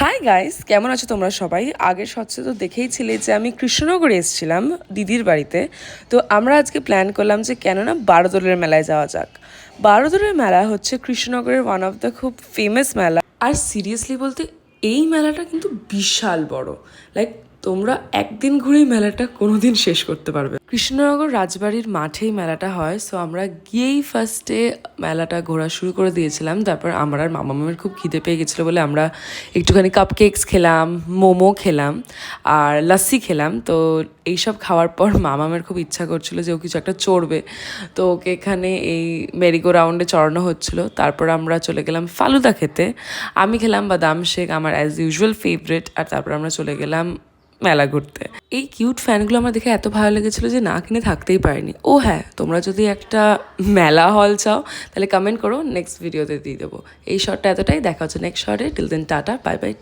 Hi guys, কেমন আছো তোমরা সবাই? আগের শর্টসে তো দেখেইছিলে যে আমি কৃষ্ণনগরে এসেছিলাম দিদির বাড়িতে। তো আমরা আজকে প্ল্যান করলাম যে কেননা বারোদলের মেলায় যাওয়া যাক। বারোদলের মেলা হচ্ছে কৃষ্ণনগরের ওয়ান অফ দ্য খুব ফেমাস মেলা। আর সিরিয়াসলি বলতে এই মেলাটা কিন্তু বিশাল বড়। লাইক তোমরা একদিন ঘুরেই মেলাটা কোনোদিন শেষ করতে পারবে। কৃষ্ণনগর রাজবাড়ির মাঠেই মেলাটা হয়। সো আমরা গিয়েই ফার্স্টে মেলাটা ঘোরা শুরু করে দিয়েছিলাম। তারপর আমার আর মামা মামের খুব খিদে পেয়ে গেছিলো বলে আমরা একটুখানি কাপ কেকস খেলাম, মোমো খেলাম আর লাস্সি খেলাম। তো এইসব খাওয়ার পর মামামের খুব ইচ্ছা করছিল যে ও কিছু একটা চড়বে। তো ওকে এখানে এই মেরিগো রাউন্ডে চড়ানো হচ্ছিল। তারপর আমরা চলে গেলাম ফালুদা খেতে। আমি খেলাম বাদাম শেক, আমার অ্যাজ ইউজুয়াল ফেভারিট। আর তারপর আমরা চলে গেলাম মেলা ঘুরতে। এই কিউট ফ্যানগুলো আমার দেখে এত ভালো লেগেছিলো যে না কিনে থাকতেই পারিনি। ও হ্যাঁ, তোমরা যদি একটা মেলা হল চাও তাহলে কমেন্ট করো, নেক্সট ভিডিওতে দিয়ে দেবো। এই শর্টটা এতটাই, দেখা হচ্ছে নেক্সট শর্টে। Till then tata, bye bye, take.